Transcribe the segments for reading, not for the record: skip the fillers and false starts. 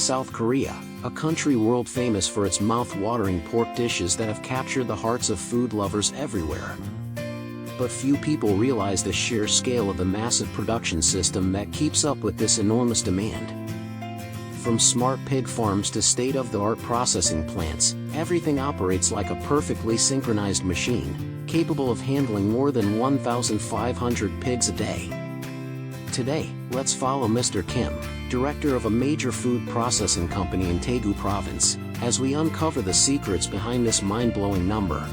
South Korea, a country world famous for its mouth-watering pork dishes that have captured the hearts of food lovers everywhere. But few people realize the sheer scale of the massive production system that keeps up with this enormous demand. From smart pig farms to state-of-the-art processing plants, everything operates like a perfectly synchronized machine, capable of handling more than 1,500 pigs a day. Today, let's follow Mr. Kim, director of a major food processing company in Daegu province, as we uncover the secrets behind this mind-blowing number.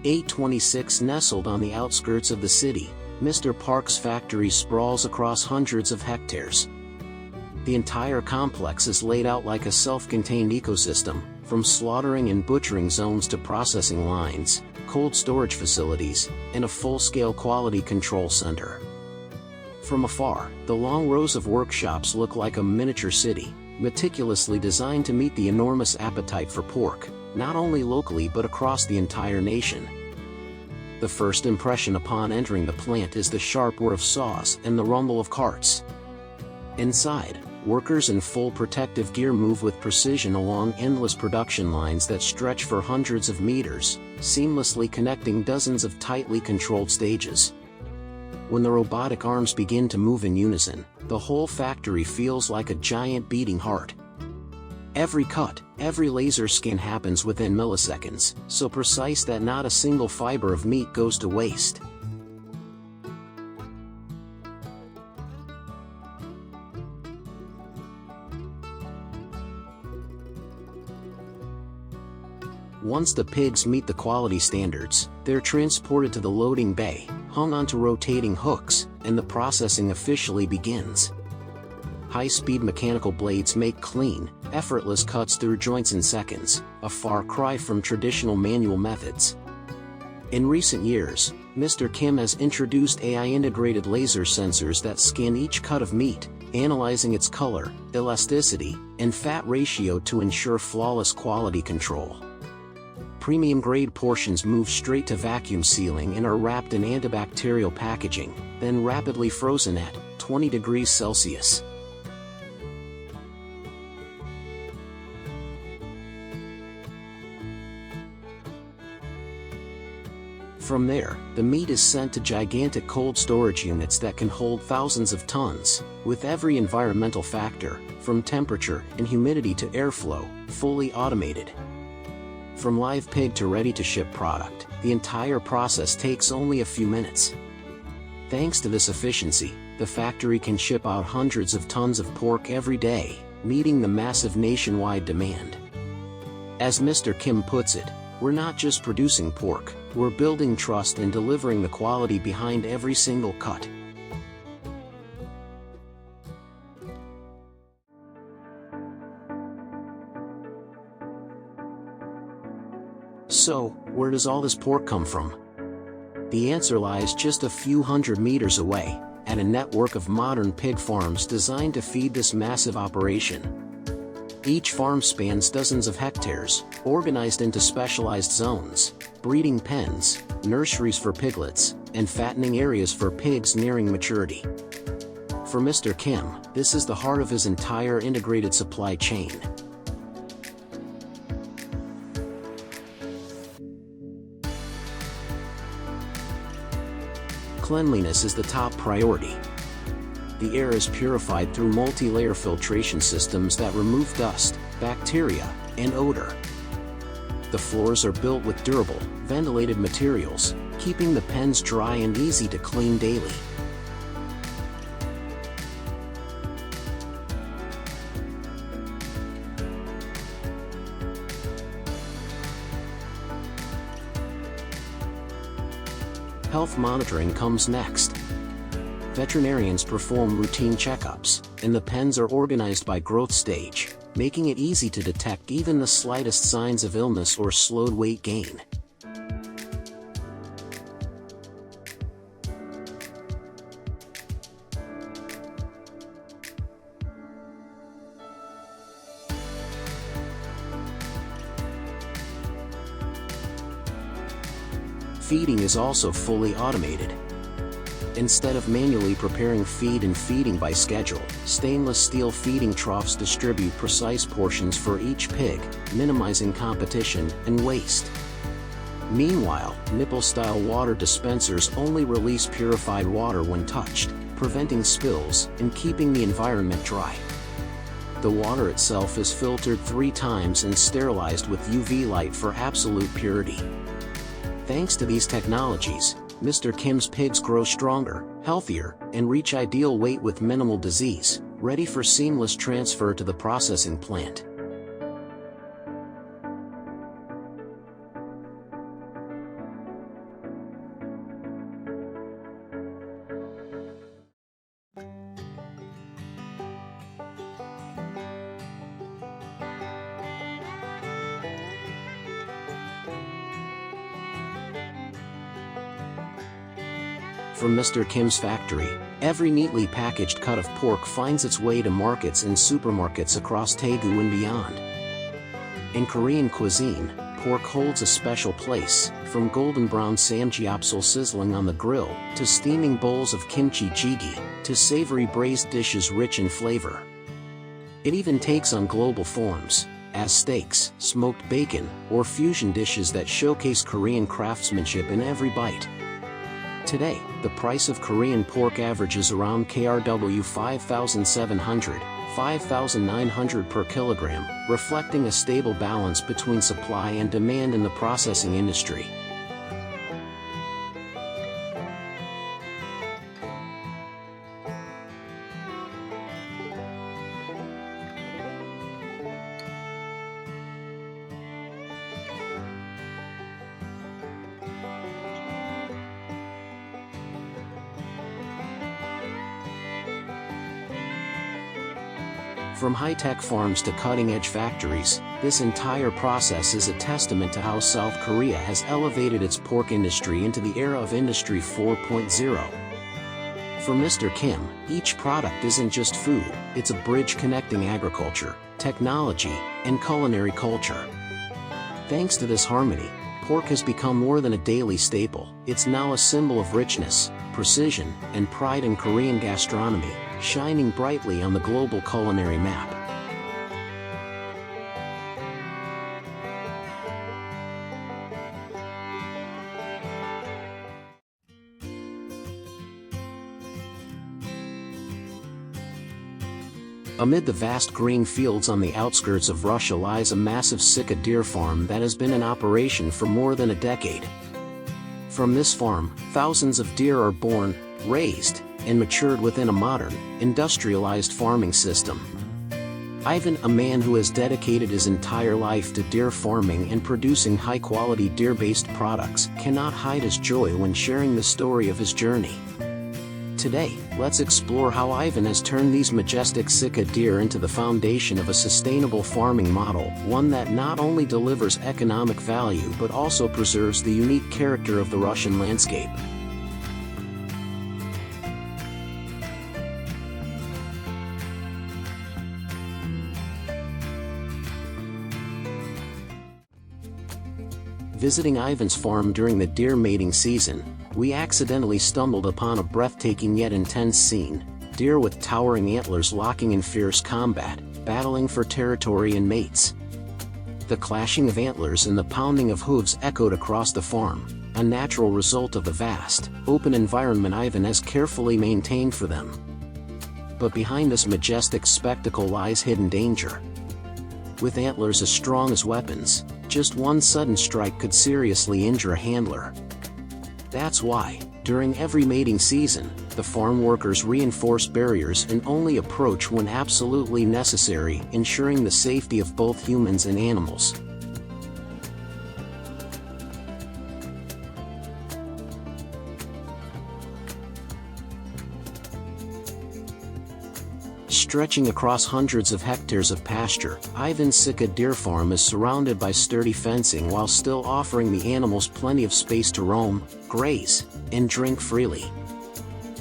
(826) Nestled on the outskirts of the city, Mr. Park's factory sprawls across hundreds of hectares. The entire complex is laid out like a self-contained ecosystem, from slaughtering and butchering zones to processing lines, cold storage facilities, and a full-scale quality control center. From afar, the long rows of workshops look like a miniature city, meticulously designed to meet the enormous appetite for pork, not only locally but across the entire nation. The first impression upon entering the plant is the sharp whir of saws and the rumble of carts. Inside, workers in full protective gear move with precision along endless production lines that stretch for hundreds of meters, seamlessly connecting dozens of tightly controlled stages. When the robotic arms begin to move in unison, the whole factory feels like a giant beating heart. Every cut, every laser scan happens within milliseconds, so precise that not a single fiber of meat goes to waste. Once the pigs meet the quality standards, they're transported to the loading bay, hung onto rotating hooks, and the processing officially begins. High-speed mechanical blades make clean, effortless cuts through joints in seconds, a far cry from traditional manual methods. In recent years, Mr. Kim has introduced AI-integrated laser sensors that scan each cut of meat, analyzing its color, elasticity, and fat ratio to ensure flawless quality control. Premium-grade portions move straight to vacuum sealing and are wrapped in antibacterial packaging, then rapidly frozen at 20 degrees Celsius. From there, the meat is sent to gigantic cold storage units that can hold thousands of tons, with every environmental factor, from temperature and humidity to airflow, fully automated. From live pig to ready-to-ship product, the entire process takes only a few minutes. Thanks to this efficiency, the factory can ship out hundreds of tons of pork every day, meeting the massive nationwide demand. As Mr. Kim puts it, we're not just producing pork, we're building trust and delivering the quality behind every single cut. So, where does all this pork come from? The answer lies just a few hundred meters away, at a network of modern pig farms designed to feed this massive operation. Each farm spans dozens of hectares, organized into specialized zones, breeding pens, nurseries for piglets, and fattening areas for pigs nearing maturity. For Mr. Kim, this is the heart of his entire integrated supply chain. Cleanliness is the top priority. The air is purified through multi-layer filtration systems that remove dust, bacteria, and odor. The floors are built with durable, ventilated materials, keeping the pens dry and easy to clean daily. Health monitoring comes next. Veterinarians perform routine checkups, and the pens are organized by growth stage, making it easy to detect even the slightest signs of illness or slowed weight gain. Feeding is also fully automated. Instead of manually preparing feed and feeding by schedule, stainless steel feeding troughs distribute precise portions for each pig, minimizing competition and waste. Meanwhile, nipple-style water dispensers only release purified water when touched, preventing spills and keeping the environment dry. The water itself is filtered 3 times and sterilized with UV light for absolute purity. Thanks to these technologies, Mr. Kim's pigs grow stronger, healthier, and reach ideal weight with minimal disease, ready for seamless transfer to the processing plant. From Mr. Kim's factory, every neatly packaged cut of pork finds its way to markets and supermarkets across Daegu and beyond. In Korean cuisine, pork holds a special place, from golden brown samgyeopsal sizzling on the grill, to steaming bowls of kimchi jjigae, to savory braised dishes rich in flavor. It even takes on global forms, as steaks, smoked bacon, or fusion dishes that showcase Korean craftsmanship in every bite. Today, the price of Korean pork averages around KRW 5,700, 5,900 per kilogram, reflecting a stable balance between supply and demand in the processing industry. From high-tech farms to cutting-edge factories, this entire process is a testament to how South Korea has elevated its pork industry into the era of Industry 4.0. For Mr. Kim, each product isn't just food, it's a bridge connecting agriculture, technology, and culinary culture. Thanks to this harmony, pork has become more than a daily staple. It's now a symbol of richness, precision, and pride in Korean gastronomy, shining brightly on the global culinary map. Amid the vast green fields on the outskirts of Russia lies a massive Sika deer farm that has been in operation for more than a decade. From this farm, thousands of deer are born, raised, and matured within a modern, industrialized farming system. Ivan, a man who has dedicated his entire life to deer farming and producing high-quality deer-based products, cannot hide his joy when sharing the story of his journey. Today, let's explore how Ivan has turned these majestic Sika deer into the foundation of a sustainable farming model, one that not only delivers economic value but also preserves the unique character of the Russian landscape. Visiting Ivan's farm during the deer mating season, we accidentally stumbled upon a breathtaking yet intense scene: deer with towering antlers locking in fierce combat, battling for territory and mates. The clashing of antlers and the pounding of hooves echoed across the farm, a natural result of the vast, open environment Ivan has carefully maintained for them. But behind this majestic spectacle lies hidden danger. With antlers as strong as weapons, just one sudden strike could seriously injure a handler. That's why, during every mating season, the farm workers reinforce barriers and only approach when absolutely necessary, ensuring the safety of both humans and animals. Stretching across hundreds of hectares of pasture, Ivan's Sika deer farm is surrounded by sturdy fencing while still offering the animals plenty of space to roam, graze, and drink freely.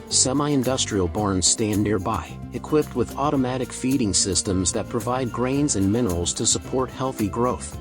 Semi-industrial barns stand nearby, equipped with automatic feeding systems that provide grains and minerals to support healthy growth.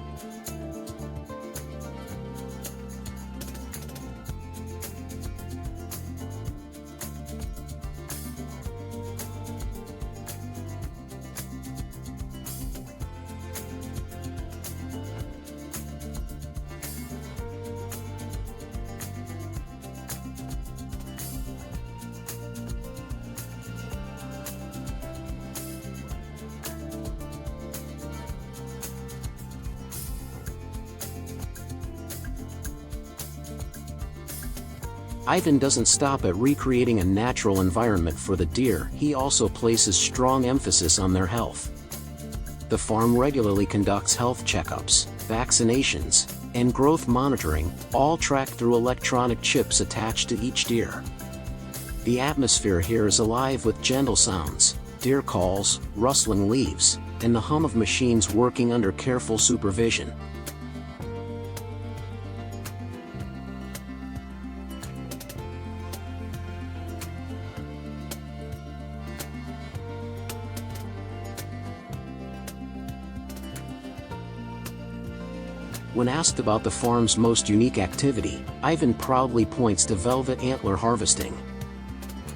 Ivan doesn't stop at recreating a natural environment for the deer, he also places strong emphasis on their health. The farm regularly conducts health checkups, vaccinations, and growth monitoring, all tracked through electronic chips attached to each deer. The atmosphere here is alive with gentle sounds, deer calls, rustling leaves, and the hum of machines working under careful supervision. When asked about the farm's most unique activity, Ivan proudly points to velvet antler harvesting.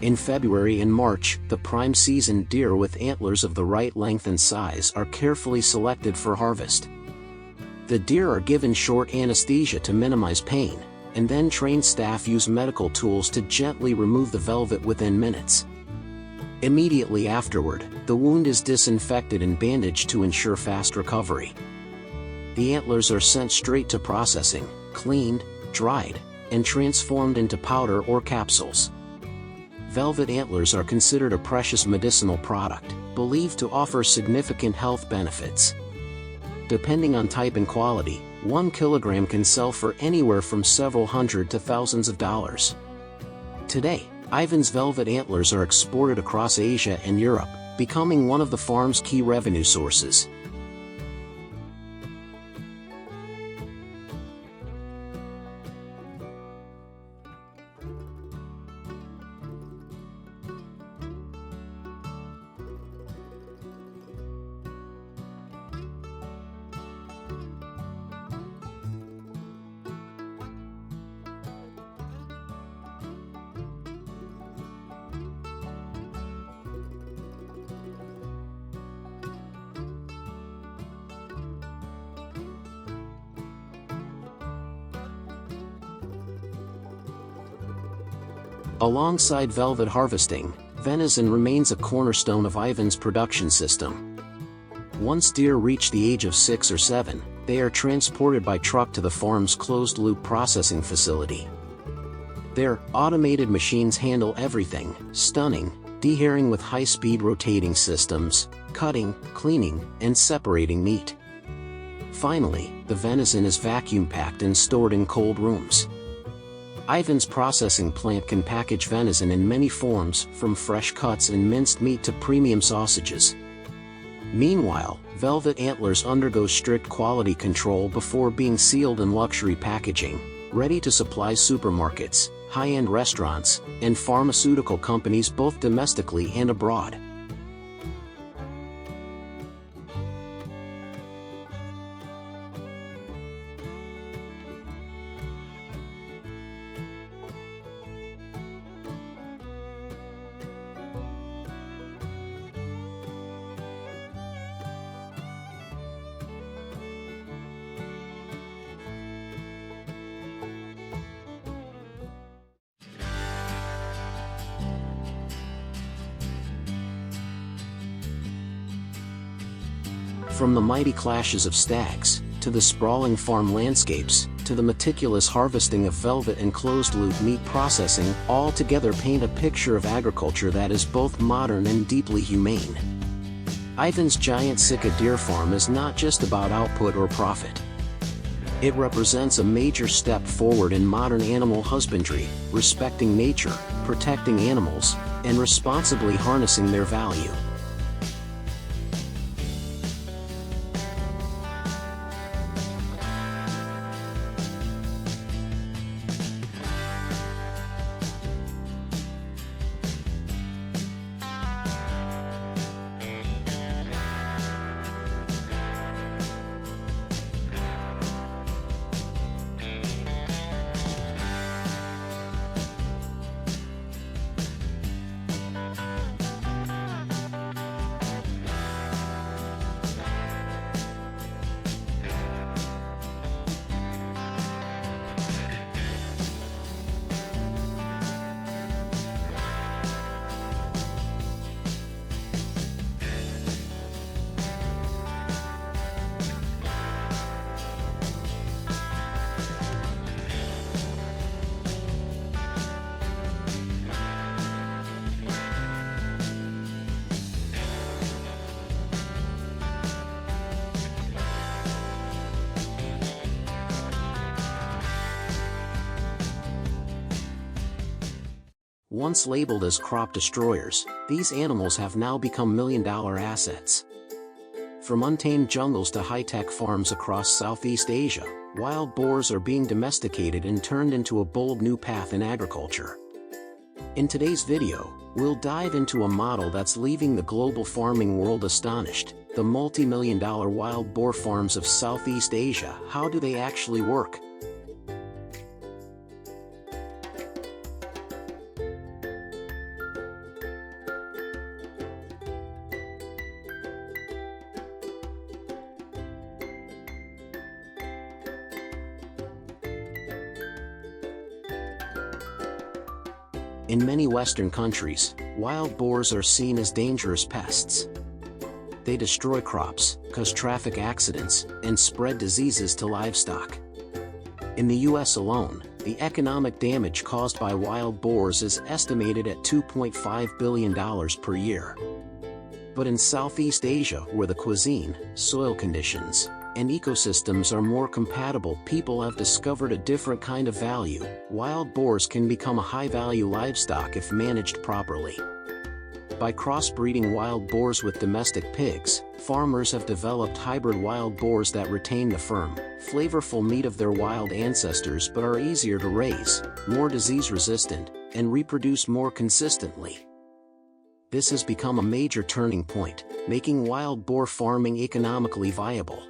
In February and March, the prime season deer with antlers of the right length and size are carefully selected for harvest. The deer are given short anesthesia to minimize pain, and then trained staff use medical tools to gently remove the velvet within minutes. Immediately afterward, the wound is disinfected and bandaged to ensure fast recovery. The antlers are sent straight to processing, cleaned, dried, and transformed into powder or capsules. Velvet antlers are considered a precious medicinal product, believed to offer significant health benefits. Depending on type and quality, 1 kilogram can sell for anywhere from several hundred to thousands of dollars. Today, Ivan's velvet antlers are exported across Asia and Europe, becoming one of the farm's key revenue sources. Alongside velvet harvesting, venison remains a cornerstone of Ivan's production system. Once deer reach the age of 6 or 7, they are transported by truck to the farm's closed-loop processing facility. Their automated machines handle everything: stunning, dehairing with high-speed rotating systems, cutting, cleaning, and separating meat. Finally, the venison is vacuum-packed and stored in cold rooms. Ivan's processing plant can package venison in many forms, from fresh cuts and minced meat to premium sausages. Meanwhile, velvet antlers undergo strict quality control before being sealed in luxury packaging, ready to supply supermarkets, high-end restaurants, and pharmaceutical companies both domestically and abroad. From the mighty clashes of stags, to the sprawling farm landscapes, to the meticulous harvesting of velvet and closed-loop meat processing, all together paint a picture of agriculture that is both modern and deeply humane. Ivan's giant Sika deer farm is not just about output or profit. It represents a major step forward in modern animal husbandry, respecting nature, protecting animals, and responsibly harnessing their value. Once labeled as crop destroyers, these animals have now become million-dollar assets. From untamed jungles to high-tech farms across Southeast Asia, wild boars are being domesticated and turned into a bold new path in agriculture. In today's video, we'll dive into a model that's leaving the global farming world astonished: the multi-million-dollar wild boar farms of Southeast Asia. How do they actually work? In many Western countries, wild boars are seen as dangerous pests. They destroy crops, cause traffic accidents, and spread diseases to livestock. In the US alone, the economic damage caused by wild boars is estimated at $2.5 billion per year. But in Southeast Asia, where the cuisine, soil conditions, and ecosystems are more compatible, people have discovered a different kind of value. Wild boars can become a high-value livestock if managed properly. By crossbreeding wild boars with domestic pigs, farmers have developed hybrid wild boars that retain the firm, flavorful meat of their wild ancestors but are easier to raise, more disease-resistant, and reproduce more consistently. This has become a major turning point, making wild boar farming economically viable.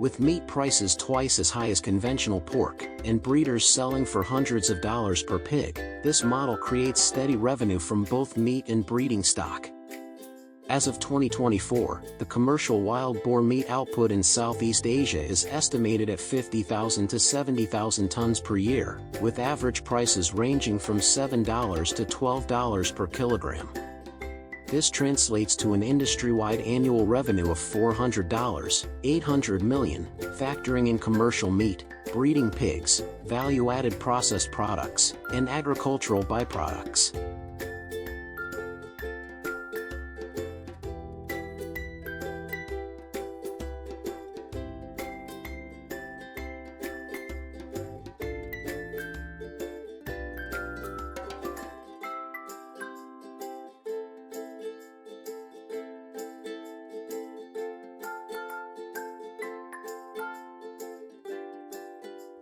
With meat prices twice as high as conventional pork, and breeders selling for hundreds of dollars per pig, this model creates steady revenue from both meat and breeding stock. As of 2024, the commercial wild boar meat output in Southeast Asia is estimated at 50,000 to 70,000 tons per year, with average prices ranging from $7 to $12 per kilogram. This translates to an industry-wide annual revenue of $400, $800 million, factoring in commercial meat, breeding pigs, value-added processed products, and agricultural byproducts.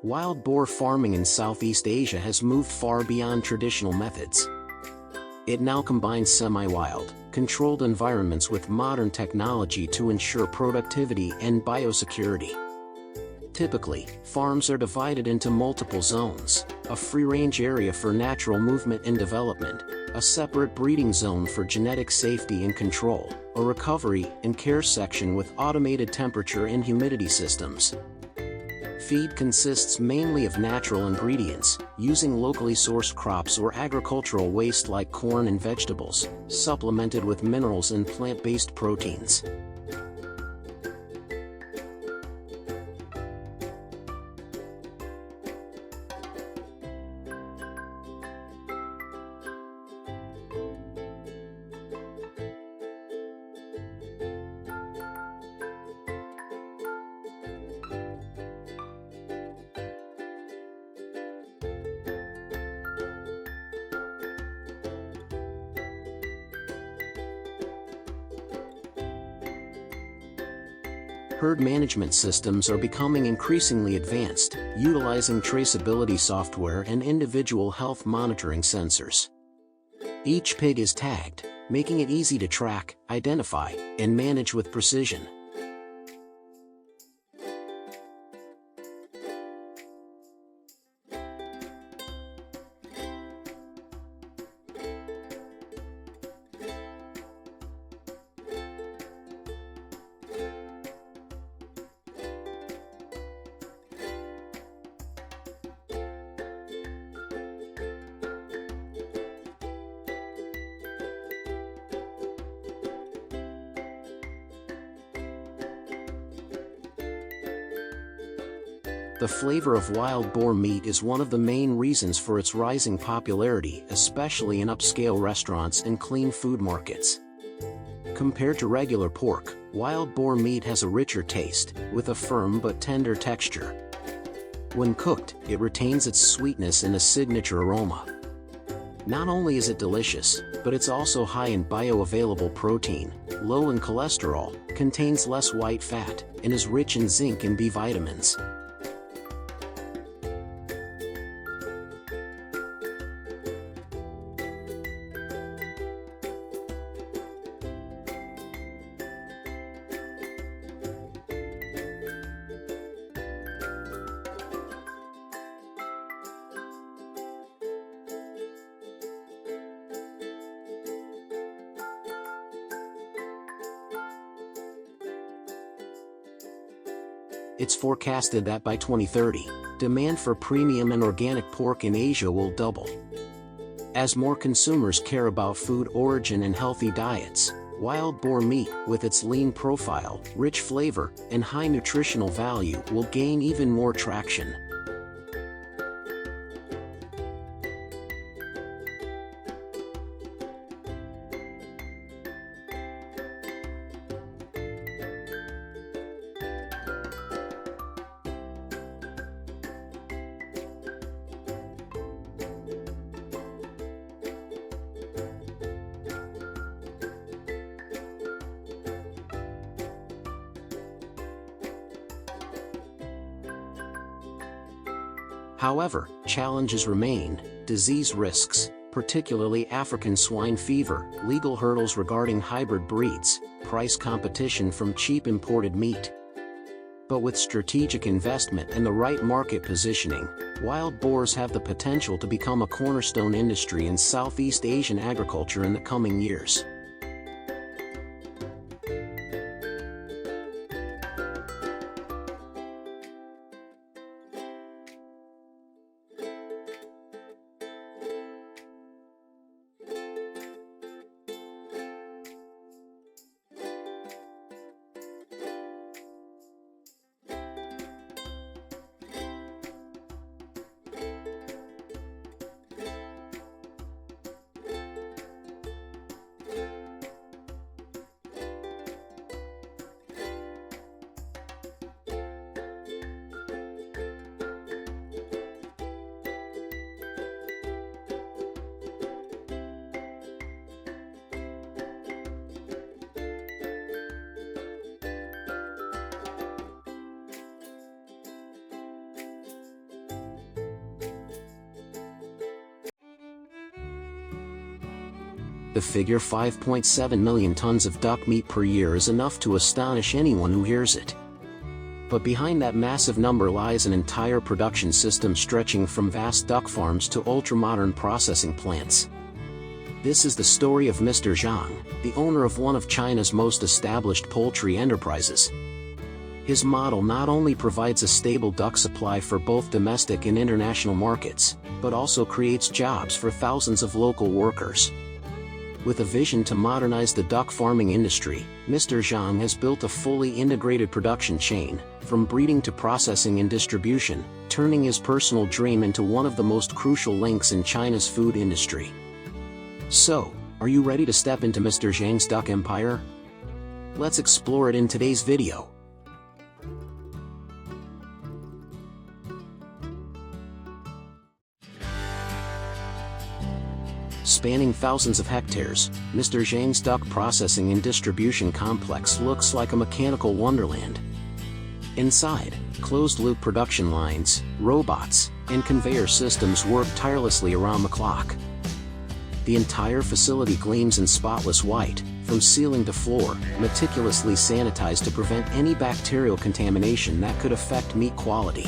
Wild boar farming in Southeast Asia has moved far beyond traditional methods. It now combines semi-wild, controlled environments with modern technology to ensure productivity and biosecurity. Typically, farms are divided into multiple zones: a free-range area for natural movement and development, a separate breeding zone for genetic safety and control, a recovery and care section with automated temperature and humidity systems. Feed consists mainly of natural ingredients, using locally sourced crops or agricultural waste like corn and vegetables, supplemented with minerals and plant-based proteins. Herd management systems are becoming increasingly advanced, utilizing traceability software and individual health monitoring sensors. Each pig is tagged, making it easy to track, identify, and manage with precision. The flavor of wild boar meat is one of the main reasons for its rising popularity, especially in upscale restaurants and clean food markets. Compared to regular pork, wild boar meat has a richer taste, with a firm but tender texture. When cooked, it retains its sweetness and a signature aroma. Not only is it delicious, but it's also high in bioavailable protein, low in cholesterol, contains less white fat, and is rich in zinc and B vitamins. It's forecasted that by 2030, demand for premium and organic pork in Asia will double. As more consumers care about food origin and healthy diets, wild boar meat, with its lean profile, rich flavor, and high nutritional value, will gain even more traction. However, challenges remain: disease risks, particularly African swine fever, legal hurdles regarding hybrid breeds, price competition from cheap imported meat. But with strategic investment and the right market positioning, wild boars have the potential to become a cornerstone industry in Southeast Asian agriculture in the coming years. The figure 5.7 million tons of duck meat per year is enough to astonish anyone who hears it. But behind that massive number lies an entire production system stretching from vast duck farms to ultra-modern processing plants. This is the story of Mr. Zhang, the owner of one of China's most established poultry enterprises. His model not only provides a stable duck supply for both domestic and international markets, but also creates jobs for thousands of local workers. With a vision to modernize the duck farming industry, Mr. Zhang has built a fully integrated production chain, from breeding to processing and distribution, turning his personal dream into one of the most crucial links in China's food industry. So, are you ready to step into Mr. Zhang's duck empire? Let's explore it in today's video. Spanning thousands of hectares, Mr. Zhang's duck processing and distribution complex looks like a mechanical wonderland. Inside, closed-loop production lines, robots, and conveyor systems work tirelessly around the clock. The entire facility gleams in spotless white, from ceiling to floor, meticulously sanitized to prevent any bacterial contamination that could affect meat quality.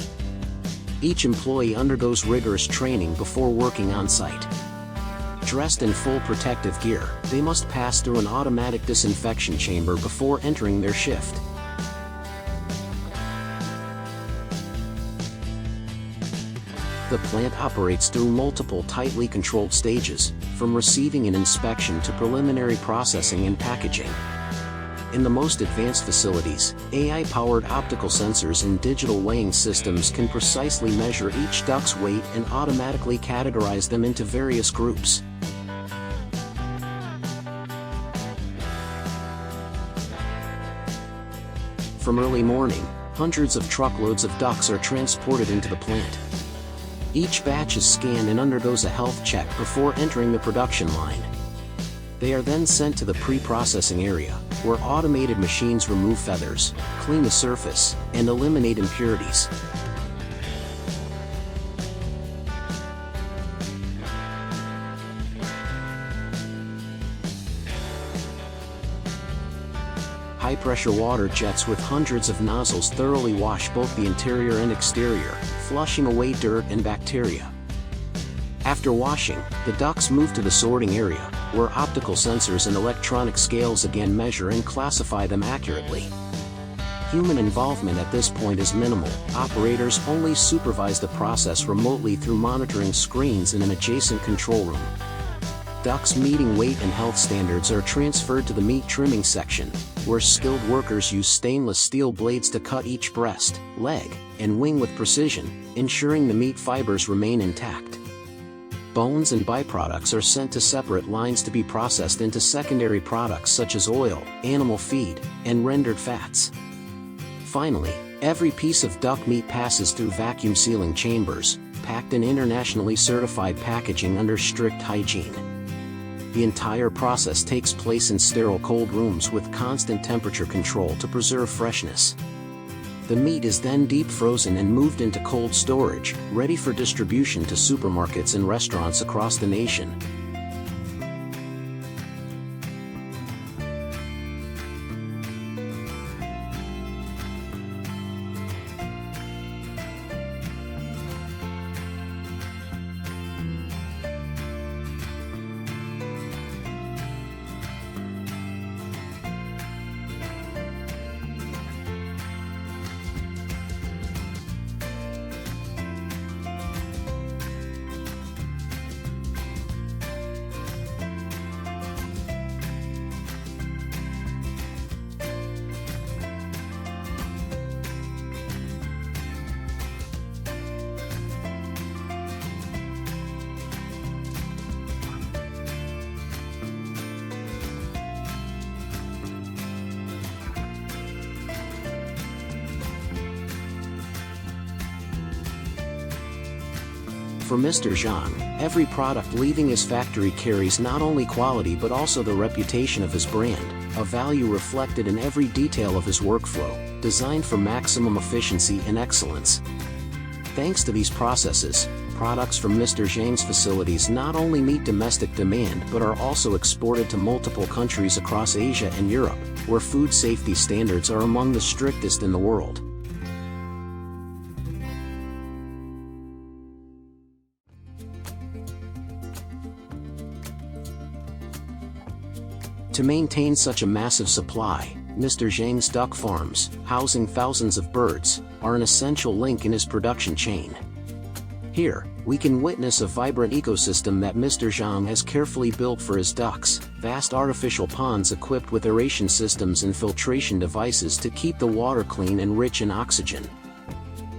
Each employee undergoes rigorous training before working on site. Dressed in full protective gear, they must pass through an automatic disinfection chamber before entering their shift. The plant operates through multiple tightly controlled stages, from receiving and inspection to preliminary processing and packaging. In the most advanced facilities, AI-powered optical sensors and digital weighing systems can precisely measure each duck's weight and automatically categorize them into various groups. From early morning, hundreds of truckloads of ducks are transported into the plant. Each batch is scanned and undergoes a health check before entering the production line. They are then sent to the pre-processing area, where automated machines remove feathers, clean the surface, and eliminate impurities. High-pressure water jets with hundreds of nozzles thoroughly wash both the interior and exterior, flushing away dirt and bacteria. After washing, the ducks move to the sorting area, where optical sensors and electronic scales again measure and classify them accurately. Human involvement at this point is minimal. Operators only supervise the process remotely through monitoring screens in an adjacent control room. Ducks meeting weight and health standards are transferred to the meat trimming section, where skilled workers use stainless steel blades to cut each breast, leg, and wing with precision, ensuring the meat fibers remain intact. Bones and byproducts are sent to separate lines to be processed into secondary products such as oil, animal feed, and rendered fats. Finally, every piece of duck meat passes through vacuum sealing chambers, packed in internationally certified packaging under strict hygiene. The entire process takes place in sterile cold rooms with constant temperature control to preserve freshness. The meat is then deep frozen and moved into cold storage, ready for distribution to supermarkets and restaurants across the nation. For Mr. Zhang, every product leaving his factory carries not only quality but also the reputation of his brand, a value reflected in every detail of his workflow, designed for maximum efficiency and excellence. Thanks to these processes, products from Mr. Zhang's facilities not only meet domestic demand but are also exported to multiple countries across Asia and Europe, where food safety standards are among the strictest in the world. To maintain such a massive supply, Mr. Zhang's duck farms, housing thousands of birds, are an essential link in his production chain. Here, we can witness a vibrant ecosystem that Mr. Zhang has carefully built for his ducks, vast artificial ponds equipped with aeration systems and filtration devices to keep the water clean and rich in oxygen.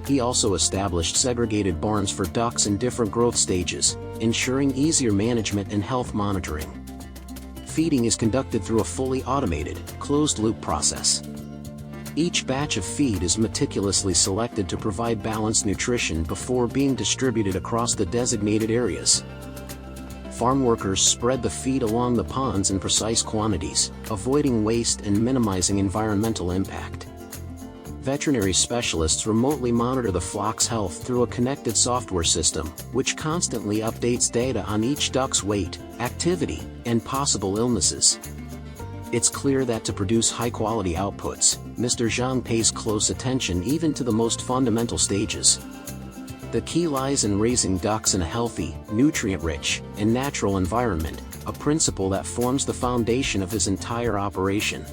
He also established segregated barns for ducks in different growth stages, ensuring easier management and health monitoring. Feeding is conducted through a fully automated, closed-loop process. Each batch of feed is meticulously selected to provide balanced nutrition before being distributed across the designated areas. Farm workers spread the feed along the ponds in precise quantities, avoiding waste and minimizing environmental impact. Veterinary specialists remotely monitor the flock's health through a connected software system, which constantly updates data on each duck's weight, activity, and possible illnesses. It's clear that to produce high-quality outputs, Mr. Zhang pays close attention even to the most fundamental stages. The key lies in raising ducks in a healthy, nutrient-rich, and natural environment, a principle that forms the foundation of his entire operation.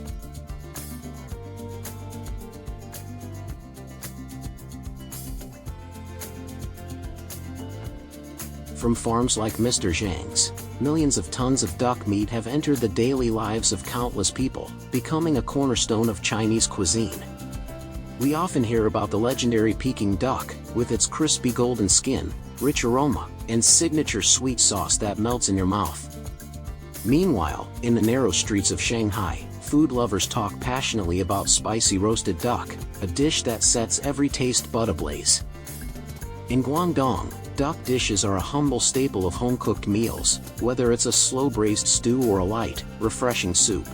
From farms like Mr. Zhang's, millions of tons of duck meat have entered the daily lives of countless people, becoming a cornerstone of Chinese cuisine. We often hear about the legendary Peking duck, with its crispy golden skin, rich aroma, and signature sweet sauce that melts in your mouth. Meanwhile, in the narrow streets of Shanghai, food lovers talk passionately about spicy roasted duck, a dish that sets every taste bud ablaze. In Guangdong, duck dishes are a humble staple of home-cooked meals, whether it's a slow-braised stew or a light, refreshing soup.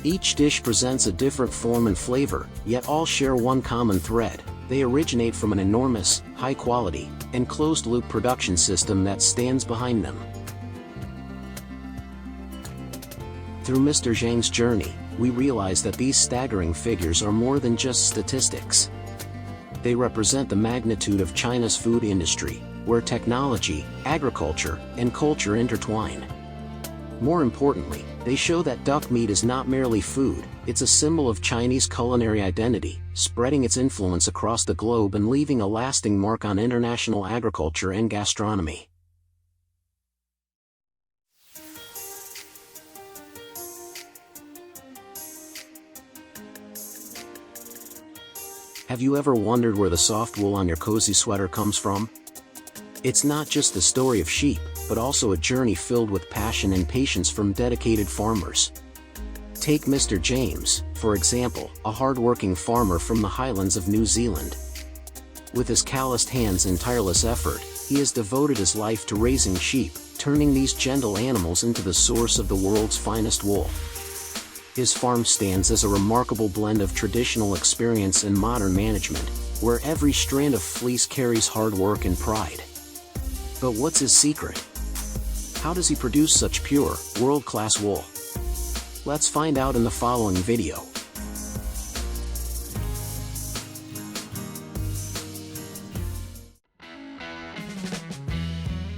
Each dish presents a different form and flavor, yet all share one common thread: they originate from an enormous, high-quality, and closed-loop production system that stands behind them. Through Mr. Zhang's journey, we realize that these staggering figures are more than just statistics. They represent the magnitude of China's food industry, where technology, agriculture, and culture intertwine. More importantly, they show that duck meat is not merely food, it's a symbol of Chinese culinary identity, spreading its influence across the globe and leaving a lasting mark on international agriculture and gastronomy. Have you ever wondered where the soft wool on your cozy sweater comes from? It's not just the story of sheep, but also a journey filled with passion and patience from dedicated farmers. Take Mr. James, for example, a hard-working farmer from the highlands of New Zealand. With his calloused hands and tireless effort, he has devoted his life to raising sheep, turning these gentle animals into the source of the world's finest wool. His farm stands as a remarkable blend of traditional experience and modern management, where every strand of fleece carries hard work and pride. But what's his secret? How does he produce such pure, world-class wool? Let's find out in the following video.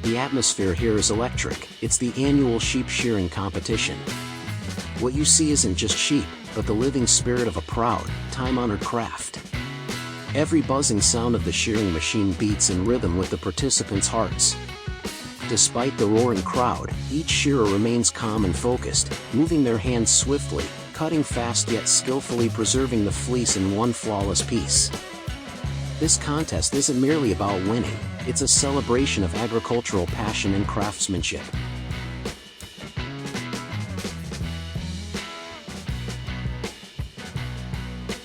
The atmosphere here is electric. It's the annual sheep shearing competition. What you see isn't just sheep, but the living spirit of a proud, time-honored craft. Every buzzing sound of the shearing machine beats in rhythm with the participants' hearts. Despite the roaring crowd, each shearer remains calm and focused, moving their hands swiftly, cutting fast yet skillfully preserving the fleece in one flawless piece. This contest isn't merely about winning, it's a celebration of agricultural passion and craftsmanship.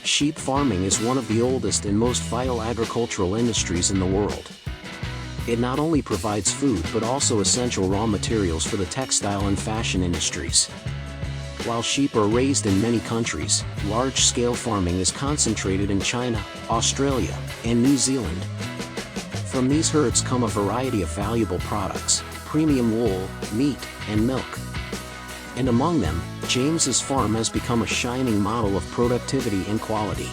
Sheep farming is one of the oldest and most vital agricultural industries in the world. It not only provides food but also essential raw materials for the textile and fashion industries. While sheep are raised in many countries, large-scale farming is concentrated in China, Australia, and New Zealand. From these herds come a variety of valuable products: premium wool, meat, and milk. And among them, James's farm has become a shining model of productivity and quality.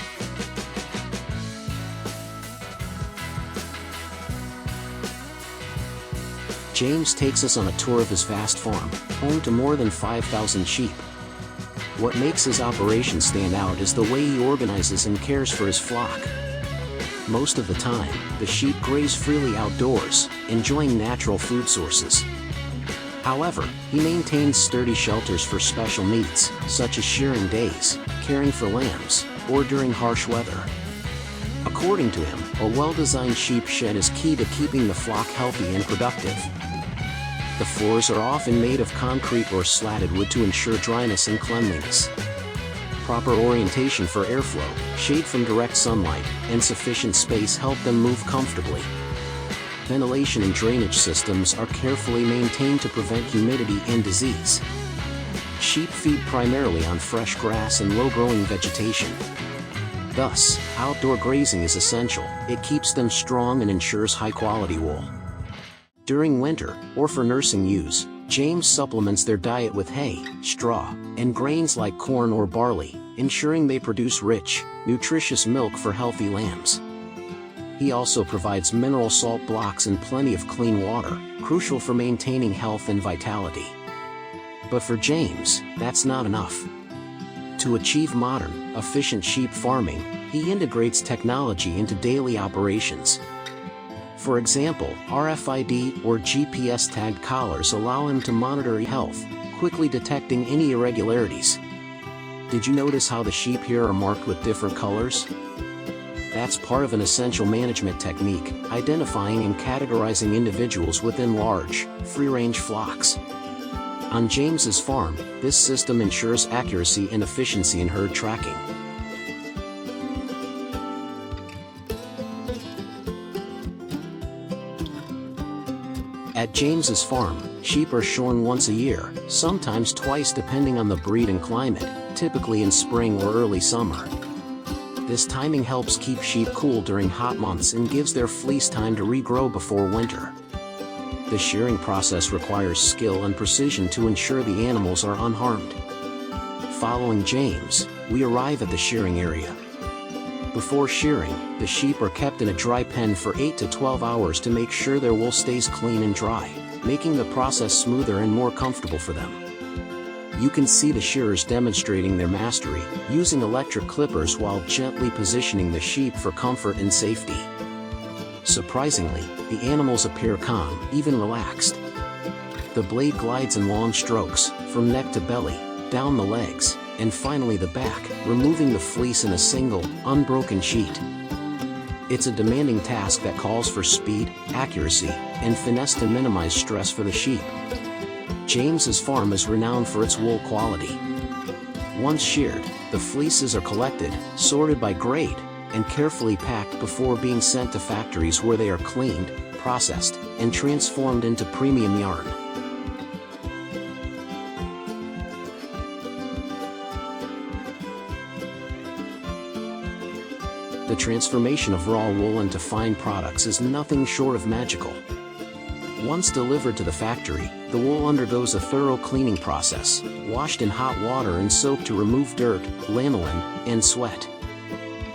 James takes us on a tour of his vast farm, home to more than 5,000 sheep. What makes his operation stand out is the way he organizes and cares for his flock. Most of the time, the sheep graze freely outdoors, enjoying natural food sources. However, he maintains sturdy shelters for special needs, such as shearing days, caring for lambs, or during harsh weather. According to him, a well-designed sheep shed is key to keeping the flock healthy and productive. The floors are often made of concrete or slatted wood to ensure dryness and cleanliness. Proper orientation for airflow, shade from direct sunlight, and sufficient space help them move comfortably. Ventilation and drainage systems are carefully maintained to prevent humidity and disease. Sheep feed primarily on fresh grass and low-growing vegetation. Thus, outdoor grazing is essential. It keeps them strong and ensures high-quality wool. During winter, or for nursing ewes, James supplements their diet with hay, straw, and grains like corn or barley, ensuring they produce rich, nutritious milk for healthy lambs. He also provides mineral salt blocks and plenty of clean water, crucial for maintaining health and vitality. But for James, that's not enough. To achieve modern, efficient sheep farming, he integrates technology into daily operations. For example, RFID or GPS-tagged collars allow him to monitor health, quickly detecting any irregularities. Did you notice how the sheep here are marked with different colors? That's part of an essential management technique, identifying and categorizing individuals within large, free-range flocks. On James's farm, this system ensures accuracy and efficiency in herd tracking. At James's farm, sheep are shorn once a year, sometimes twice depending on the breed and climate, typically in spring or early summer. This timing helps keep sheep cool during hot months and gives their fleece time to regrow before winter. The shearing process requires skill and precision to ensure the animals are unharmed. Following James, we arrive at the shearing area. Before shearing, the sheep are kept in a dry pen for 8 to 12 hours to make sure their wool stays clean and dry, making the process smoother and more comfortable for them. You can see the shearers demonstrating their mastery, using electric clippers while gently positioning the sheep for comfort and safety. Surprisingly, the animals appear calm, even relaxed. The blade glides in long strokes, from neck to belly, down the legs, and finally the back, removing the fleece in a single, unbroken sheet. It's a demanding task that calls for speed, accuracy, and finesse to minimize stress for the sheep. James's farm is renowned for its wool quality. Once sheared, the fleeces are collected, sorted by grade, and carefully packed before being sent to factories where they are cleaned, processed, and transformed into premium yarn. The transformation of raw wool into fine products is nothing short of magical. Once delivered to the factory, the wool undergoes a thorough cleaning process, washed in hot water and soaked to remove dirt, lanolin, and sweat.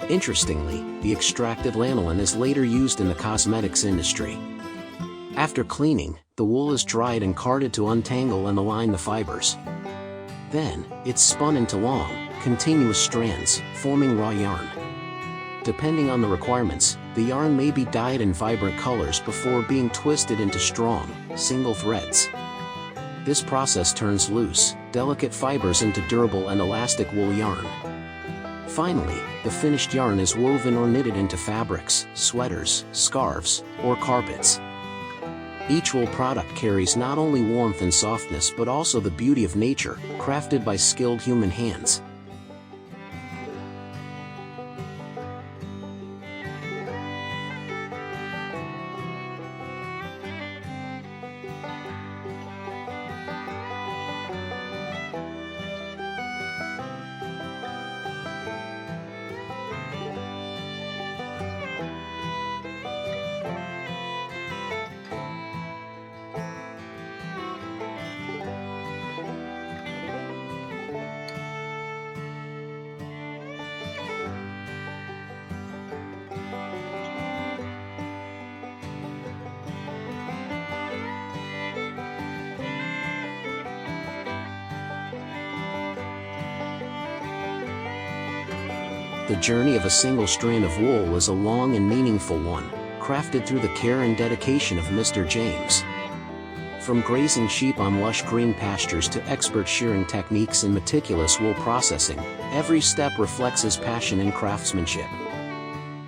Interestingly, the extracted lanolin is later used in the cosmetics industry. After cleaning, the wool is dried and carded to untangle and align the fibers. Then, it's spun into long, continuous strands, forming raw yarn. Depending on the requirements, the yarn may be dyed in vibrant colors before being twisted into strong, single threads. This process turns loose, delicate fibers into durable and elastic wool yarn. Finally, the finished yarn is woven or knitted into fabrics, sweaters, scarves, or carpets. Each wool product carries not only warmth and softness but also the beauty of nature, crafted by skilled human hands. The journey of a single strand of wool was a long and meaningful one, crafted through the care and dedication of Mr. James. From grazing sheep on lush green pastures to expert shearing techniques and meticulous wool processing, every step reflects his passion and craftsmanship.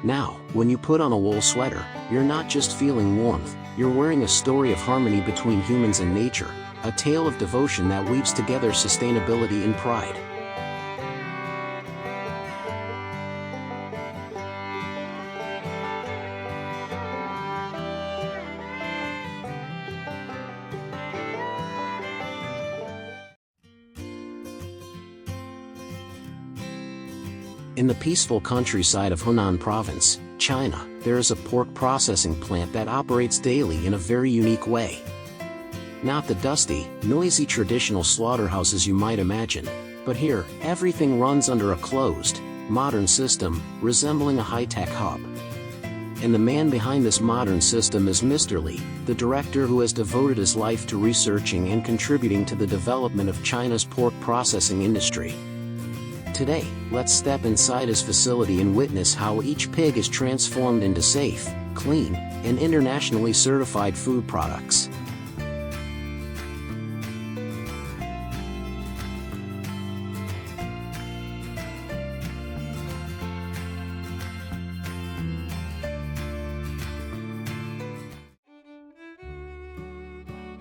Now, when you put on a wool sweater, you're not just feeling warmth, you're wearing a story of harmony between humans and nature, a tale of devotion that weaves together sustainability and pride. In the peaceful countryside of Hunan Province, China, there is a pork processing plant that operates daily in a very unique way. Not the dusty, noisy traditional slaughterhouses you might imagine, but here, everything runs under a closed, modern system, resembling a high-tech hub. And the man behind this modern system is Mr. Li, the director who has devoted his life to researching and contributing to the development of China's pork processing industry. Today, let's step inside his facility and witness how each pig is transformed into safe, clean, and internationally certified food products.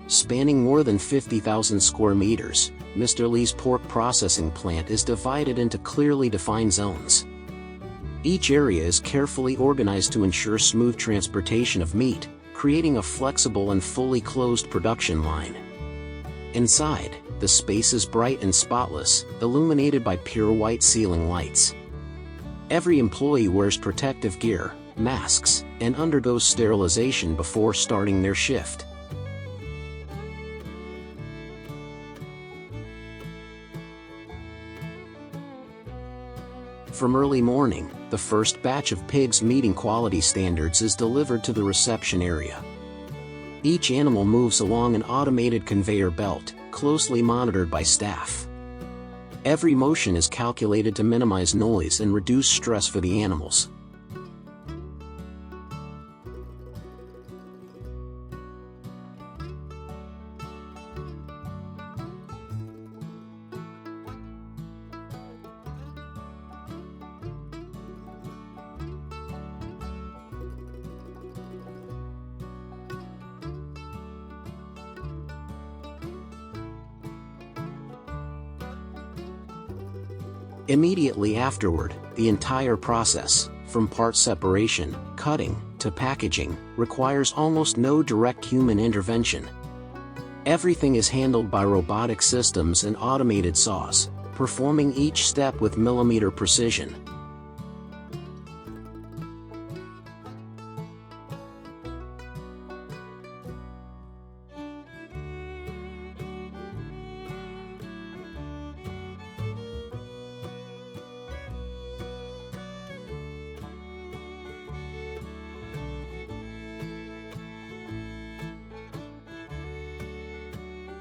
Spanning more than 50,000 square meters, Mr. Lee's pork processing plant is divided into clearly defined zones. Each area is carefully organized to ensure smooth transportation of meat, creating a flexible and fully closed production line. Inside, the space is bright and spotless, illuminated by pure white ceiling lights. Every employee wears protective gear, masks, and undergoes sterilization before starting their shift. From early morning, the first batch of pigs meeting quality standards is delivered to the reception area. Each animal moves along an automated conveyor belt, closely monitored by staff. Every motion is calculated to minimize noise and reduce stress for the animals. Immediately afterward, the entire process, from part separation, cutting, to packaging, requires almost no direct human intervention. Everything is handled by robotic systems and automated saws, performing each step with millimeter precision.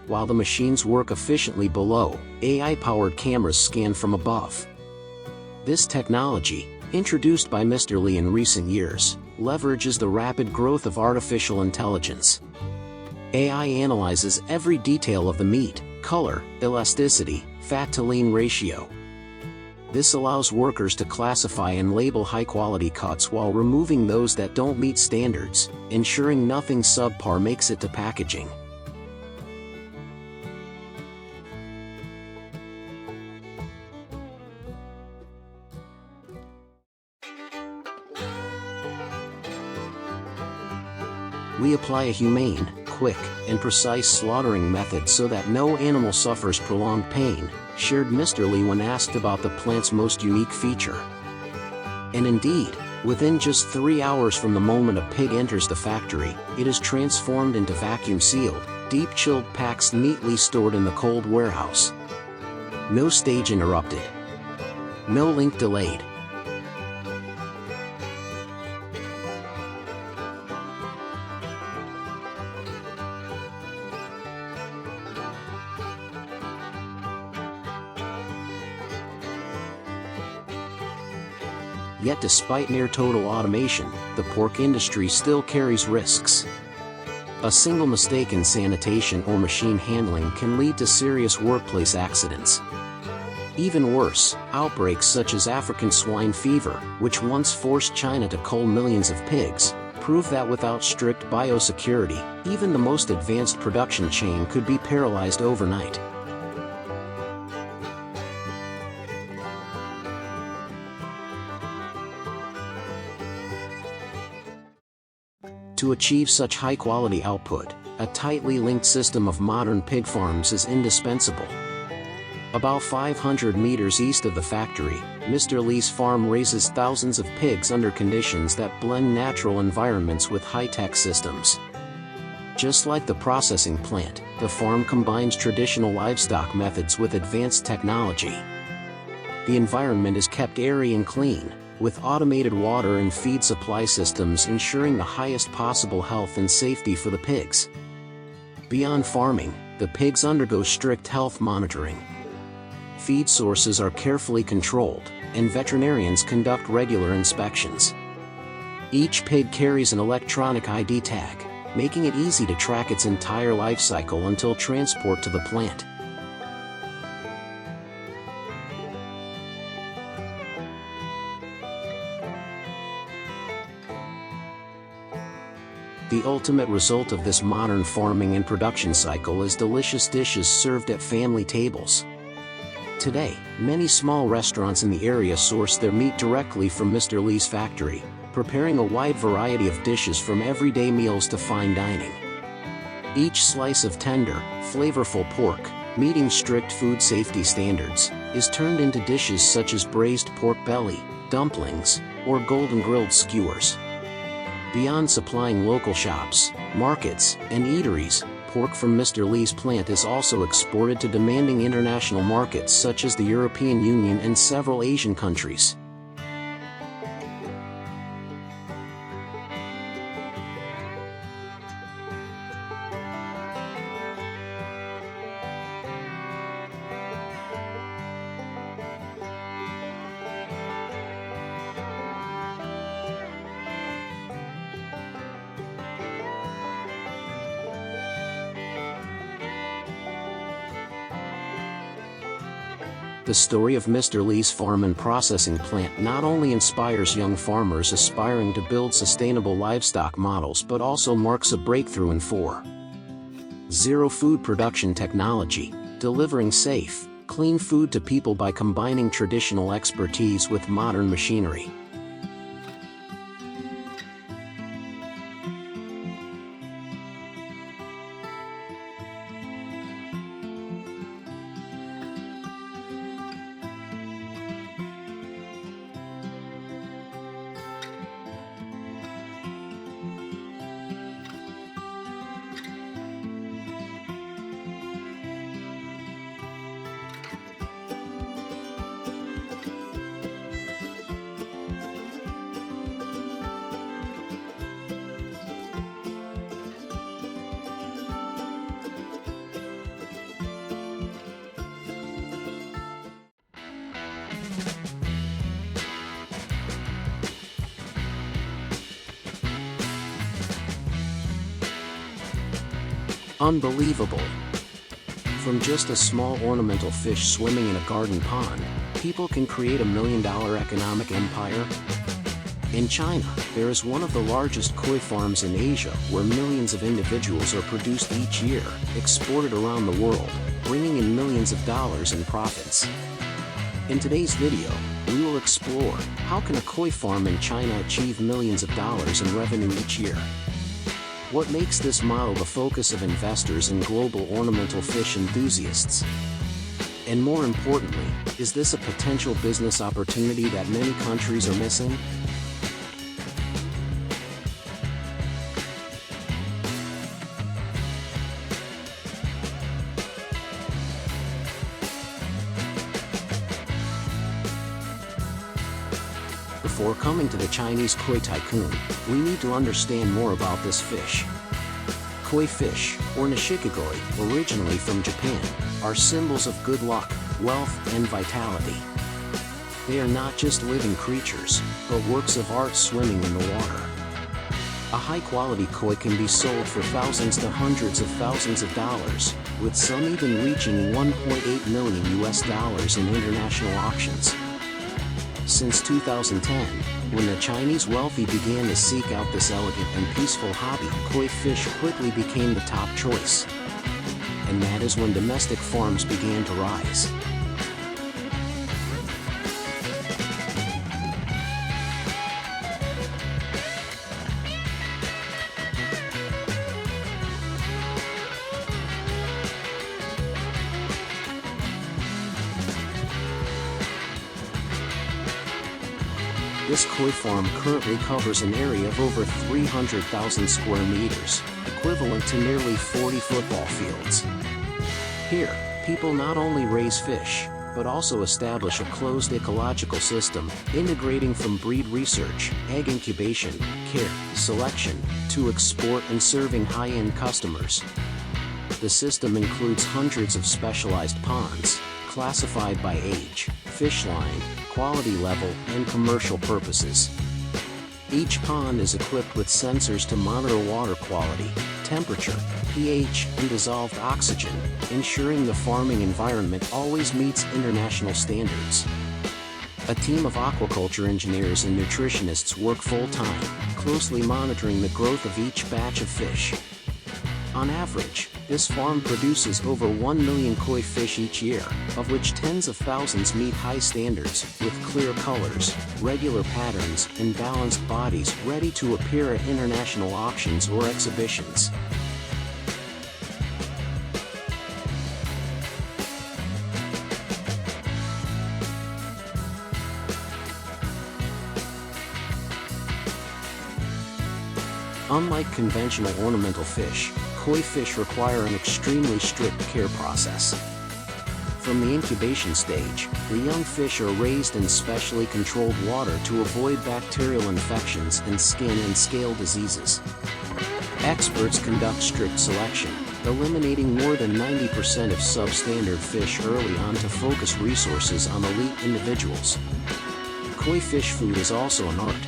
While the machines work efficiently below, AI-powered cameras scan from above. This technology, introduced by Mr. Lee in recent years, leverages the rapid growth of artificial intelligence. AI analyzes every detail of the meat, color, elasticity, fat-to-lean ratio. This allows workers to classify and label high-quality cuts while removing those that don't meet standards, ensuring nothing subpar makes it to packaging. We apply a humane, quick, and precise slaughtering method so that no animal suffers prolonged pain, shared Mr. Lee when asked about the plant's most unique feature. And indeed, within just 3 hours from the moment a pig enters the factory, it is transformed into vacuum-sealed, deep-chilled packs neatly stored in the cold warehouse. No stage interrupted. No link delayed. Yet despite near-total automation, the pork industry still carries risks. A single mistake in sanitation or machine handling can lead to serious workplace accidents. Even worse, outbreaks such as African swine fever, which once forced China to cull millions of pigs, prove that without strict biosecurity, even the most advanced production chain could be paralyzed overnight. To achieve such high-quality output, a tightly linked system of modern pig farms is indispensable. About 500 meters east of the factory, Mr. Lee's farm raises thousands of pigs under conditions that blend natural environments with high-tech systems. Just like the processing plant, the farm combines traditional livestock methods with advanced technology. The environment is kept airy and clean, with automated water and feed supply systems ensuring the highest possible health and safety for the pigs. Beyond farming, the pigs undergo strict health monitoring. Feed sources are carefully controlled, and veterinarians conduct regular inspections. Each pig carries an electronic ID tag, making it easy to track its entire life cycle until transport to the plant. The ultimate result of this modern farming and production cycle is delicious dishes served at family tables. Today, many small restaurants in the area source their meat directly from Mr. Lee's factory, preparing a wide variety of dishes from everyday meals to fine dining. Each slice of tender, flavorful pork, meeting strict food safety standards, is turned into dishes such as braised pork belly, dumplings, or golden grilled skewers. Beyond supplying local shops, markets, and eateries, pork from Mr. Lee's plant is also exported to demanding international markets such as the European Union and several Asian countries. The story of Mr. Lee's farm and processing plant not only inspires young farmers aspiring to build sustainable livestock models but also marks a breakthrough in 4.0 food production technology, delivering safe, clean food to people by combining traditional expertise with modern machinery. Unbelievable! From just a small ornamental fish swimming in a garden pond, people can create $1 million economic empire. In China, there is one of the largest koi farms in Asia where millions of individuals are produced each year, exported around the world, bringing in millions of dollars in profits. In today's video, we will explore how can a koi farm in China achieve millions of dollars in revenue each year. What makes this model the focus of investors and global ornamental fish enthusiasts? And more importantly, is this a potential business opportunity that many countries are missing? Before coming to the Chinese koi tycoon, we need to understand more about this fish. Koi fish, or nishikigoi, originally from Japan, are symbols of good luck, wealth, and vitality. They are not just living creatures, but works of art swimming in the water. A high-quality koi can be sold for thousands to hundreds of thousands of dollars, with some even reaching $1.8 million in international auctions. Since 2010, when the Chinese wealthy began to seek out this elegant and peaceful hobby, koi fish quickly became the top choice. And that is when domestic farms began to rise. This koi farm currently covers an area of over 300,000 square meters, equivalent to nearly 40 football fields. Here, people not only raise fish, but also establish a closed ecological system, integrating from breed research, egg incubation, care, selection, to export and serving high-end customers. The system includes hundreds of specialized ponds, classified by age, fish line, quality level, and commercial purposes. Each pond is equipped with sensors to monitor water quality, temperature, pH, and dissolved oxygen, ensuring the farming environment always meets international standards. A team of aquaculture engineers and nutritionists work full-time, closely monitoring the growth of each batch of fish. On average, this farm produces over 1 million koi fish each year, of which tens of thousands meet high standards, with clear colors, regular patterns, and balanced bodies ready to appear at international auctions or exhibitions. Unlike conventional ornamental fish, koi fish require an extremely strict care process. From the incubation stage, the young fish are raised in specially controlled water to avoid bacterial infections and skin and scale diseases. Experts conduct strict selection, eliminating more than 90% of substandard fish early on to focus resources on elite individuals. Koi fish food is also an art.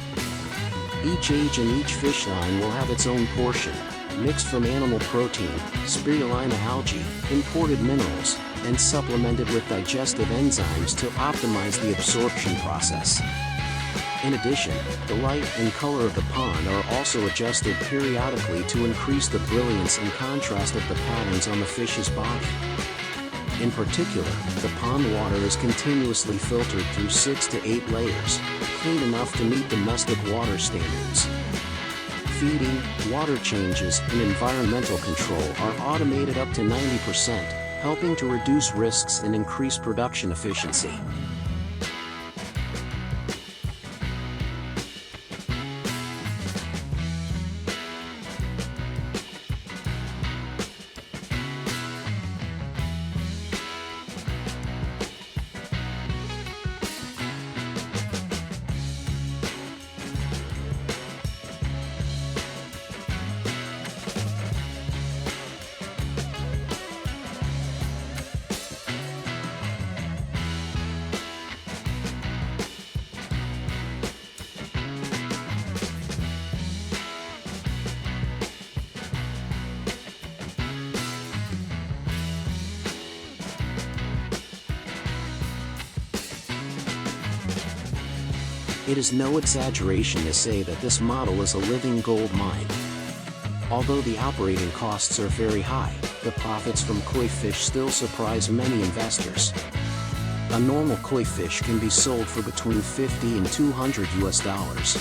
Each age and each fish line will have its own portion, mixed from animal protein, spirulina algae, imported minerals, and supplemented with digestive enzymes to optimize the absorption process. In addition, the light and color of the pond are also adjusted periodically to increase the brilliance and contrast of the patterns on the fish's body. In particular, the pond water is continuously filtered through 6 to 8 layers, clean enough to meet domestic water standards. Feeding, water changes, and environmental control are automated up to 90%, helping to reduce risks and increase production efficiency. It is no exaggeration to say that this model is a living gold mine. Although the operating costs are very high, the profits from koi fish still surprise many investors. A normal koi fish can be sold for between $50 and $200.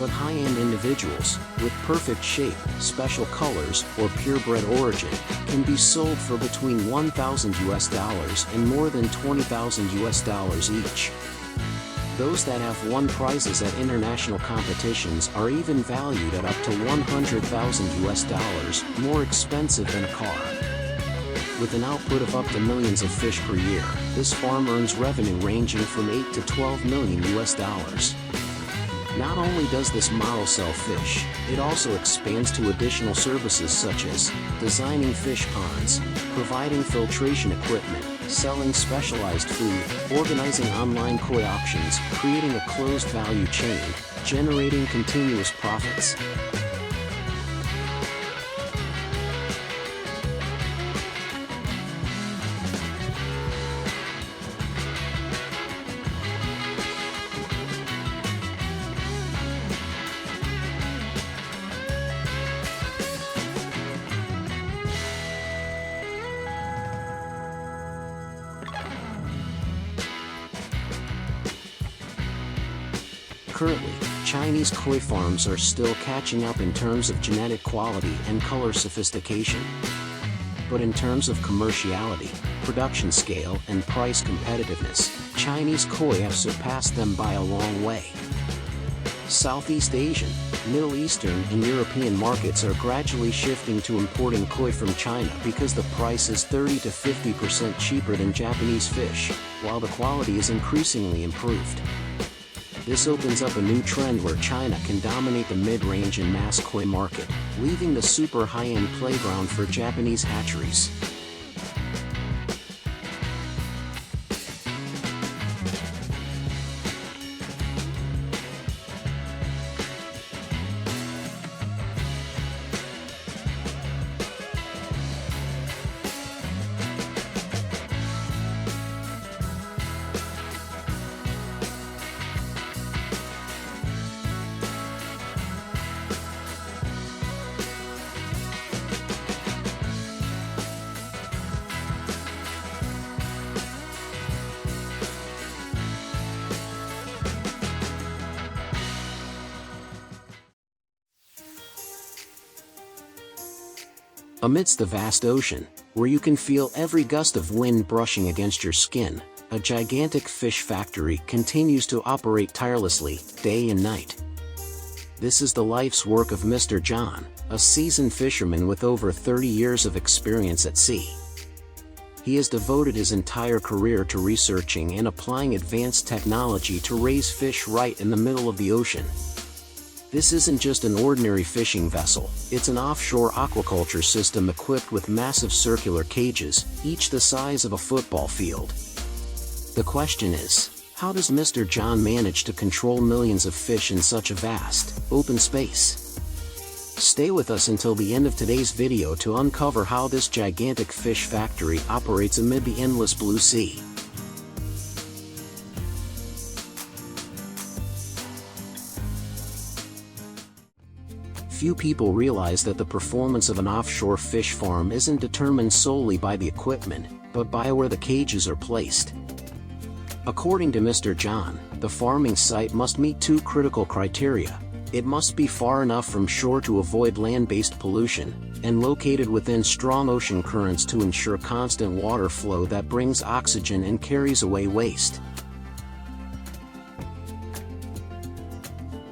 But high-end individuals, with perfect shape, special colors, or purebred origin, can be sold for between $1,000 and more than $20,000 each. Those that have won prizes at international competitions are even valued at up to $100,000, more expensive than a car. With an output of up to millions of fish per year, this farm earns revenue ranging from $8 to $12 million. Not only does this model sell fish, it also expands to additional services such as designing fish ponds, providing filtration equipment, selling specialized food, organizing online koi auctions, creating a closed value chain, generating continuous profits. Currently, Chinese koi farms are still catching up in terms of genetic quality and color sophistication. But in terms of commerciality, production scale, and price competitiveness, Chinese koi have surpassed them by a long way. Southeast Asian, Middle Eastern, and European markets are gradually shifting to importing koi from China because the price is 30 to 50% cheaper than Japanese fish, while the quality is increasingly improved. This opens up a new trend where China can dominate the mid-range and mass koi market, leaving the super high-end playground for Japanese hatcheries. Amidst the vast ocean, where you can feel every gust of wind brushing against your skin, a gigantic fish factory continues to operate tirelessly, day and night. This is the life's work of Mr. John, a seasoned fisherman with over 30 years of experience at sea. He has devoted his entire career to researching and applying advanced technology to raise fish right in the middle of the ocean. This isn't just an ordinary fishing vessel, it's an offshore aquaculture system equipped with massive circular cages, each the size of a football field. The question is, how does Mr. John manage to control millions of fish in such a vast, open space? Stay with us until the end of today's video to uncover how this gigantic fish factory operates amid the endless blue sea. Few people realize that the performance of an offshore fish farm isn't determined solely by the equipment, but by where the cages are placed. According to Mr. John, the farming site must meet two critical criteria. It must be far enough from shore to avoid land-based pollution, and located within strong ocean currents to ensure constant water flow that brings oxygen and carries away waste.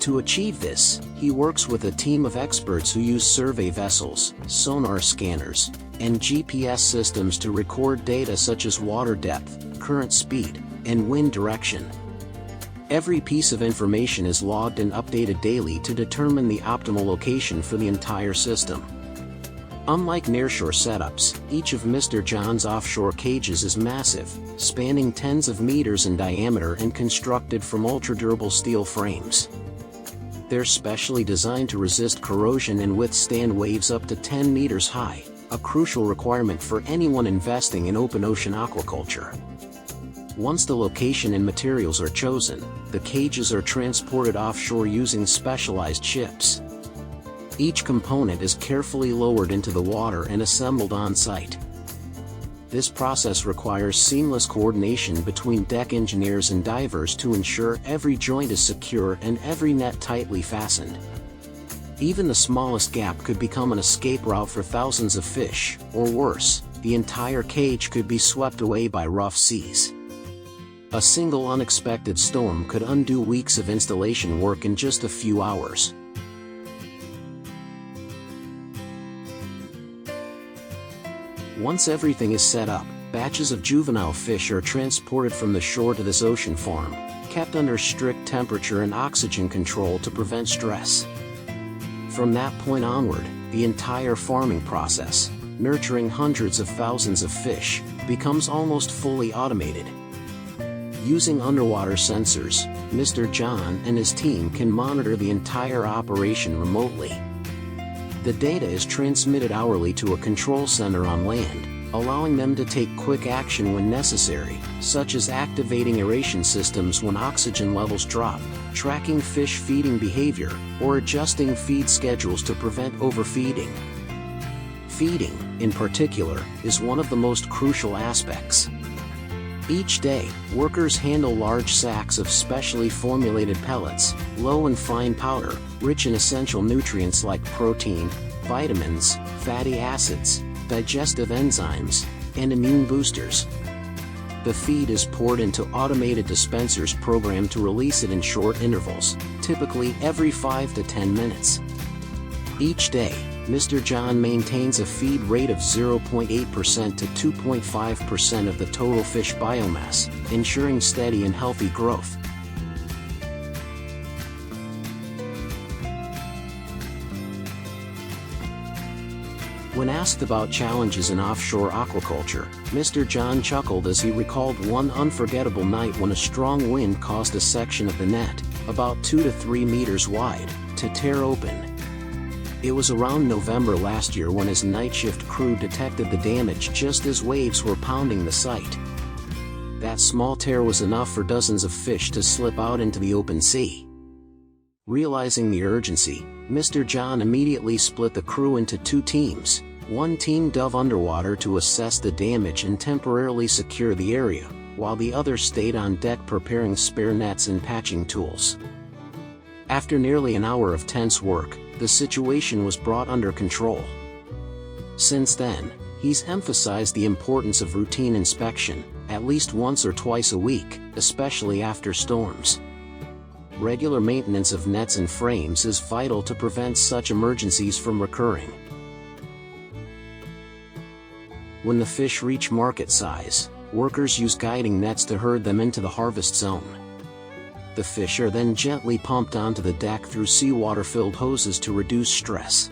To achieve this, he works with a team of experts who use survey vessels, sonar scanners, and GPS systems to record data such as water depth, current speed, and wind direction. Every piece of information is logged and updated daily to determine the optimal location for the entire system. Unlike nearshore setups, each of Mr. John's offshore cages is massive, spanning tens of meters in diameter and constructed from ultra-durable steel frames. They're specially designed to resist corrosion and withstand waves up to 10 meters high, a crucial requirement for anyone investing in open ocean aquaculture. Once the location and materials are chosen, the cages are transported offshore using specialized ships. Each component is carefully lowered into the water and assembled on site. This process requires seamless coordination between deck engineers and divers to ensure every joint is secure and every net tightly fastened. Even the smallest gap could become an escape route for thousands of fish, or worse, the entire cage could be swept away by rough seas. A single unexpected storm could undo weeks of installation work in just a few hours. Once everything is set up, batches of juvenile fish are transported from the shore to this ocean farm, kept under strict temperature and oxygen control to prevent stress. From that point onward, the entire farming process, nurturing hundreds of thousands of fish, becomes almost fully automated. Using underwater sensors, Mr. John and his team can monitor the entire operation remotely. The data is transmitted hourly to a control center on land, allowing them to take quick action when necessary, such as activating aeration systems when oxygen levels drop, tracking fish feeding behavior, or adjusting feed schedules to prevent overfeeding. Feeding, in particular, is one of the most crucial aspects. Each day, workers handle large sacks of specially formulated pellets, low in fine powder, rich in essential nutrients like protein, vitamins, fatty acids, digestive enzymes, and immune boosters. The feed is poured into automated dispensers programmed to release it in short intervals, typically every 5 to 10 minutes. Each day, Mr. John maintains a feed rate of 0.8% to 2.5% of the total fish biomass, ensuring steady and healthy growth. When asked about challenges in offshore aquaculture, Mr. John chuckled as he recalled one unforgettable night when a strong wind caused a section of the net, about 2 to 3 meters wide, to tear open. It was around November last year when his night shift crew detected the damage just as waves were pounding the site. That small tear was enough for dozens of fish to slip out into the open sea. Realizing the urgency, Mr. John immediately split the crew into two teams. One team dove underwater to assess the damage and temporarily secure the area, while the other stayed on deck preparing spare nets and patching tools. After nearly an hour of tense work, the situation was brought under control. Since then, he's emphasized the importance of routine inspection, at least once or twice a week, especially after storms. Regular maintenance of nets and frames is vital to prevent such emergencies from recurring. When the fish reach market size, workers use guiding nets to herd them into the harvest zone. The fish are then gently pumped onto the deck through seawater-filled hoses to reduce stress.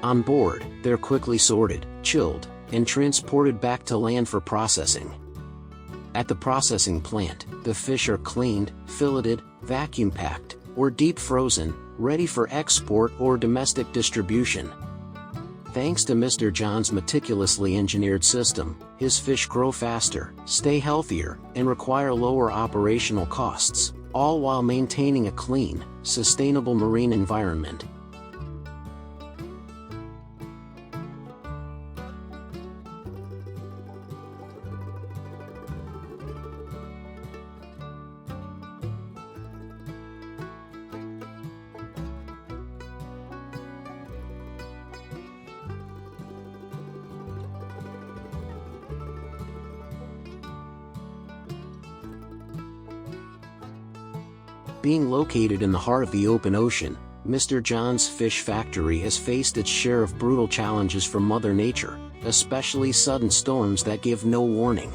On board, they're quickly sorted, chilled, and transported back to land for processing. At the processing plant, the fish are cleaned, filleted, vacuum-packed, or deep-frozen, ready for export or domestic distribution. Thanks to Mr. John's meticulously engineered system, his fish grow faster, stay healthier, and require lower operational costs, all while maintaining a clean, sustainable marine environment. Being located in the heart of the open ocean, Mr. John's Fish Factory has faced its share of brutal challenges from Mother Nature, especially sudden storms that give no warning.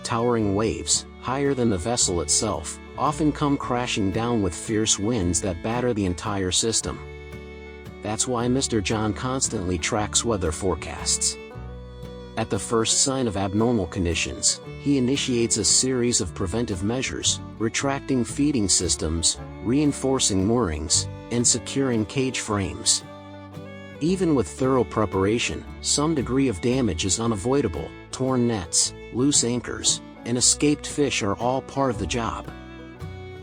Towering waves, higher than the vessel itself, often come crashing down with fierce winds that batter the entire system. That's why Mr. John constantly tracks weather forecasts. At the first sign of abnormal conditions, he initiates a series of preventive measures, retracting feeding systems, reinforcing moorings, and securing cage frames. Even with thorough preparation, some degree of damage is unavoidable. Torn nets, loose anchors, and escaped fish are all part of the job.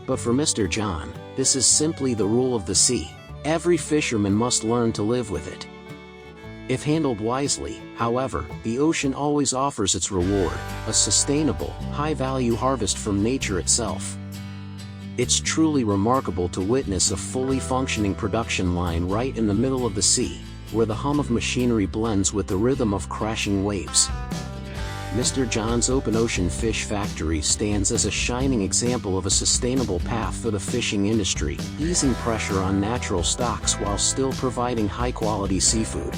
But for Mr. John, this is simply the rule of the sea. Every fisherman must learn to live with it. If handled wisely, however, the ocean always offers its reward, a sustainable, high-value harvest from nature itself. It's truly remarkable to witness a fully functioning production line right in the middle of the sea, where the hum of machinery blends with the rhythm of crashing waves. Mr. John's Open Ocean Fish Factory stands as a shining example of a sustainable path for the fishing industry, easing pressure on natural stocks while still providing high-quality seafood.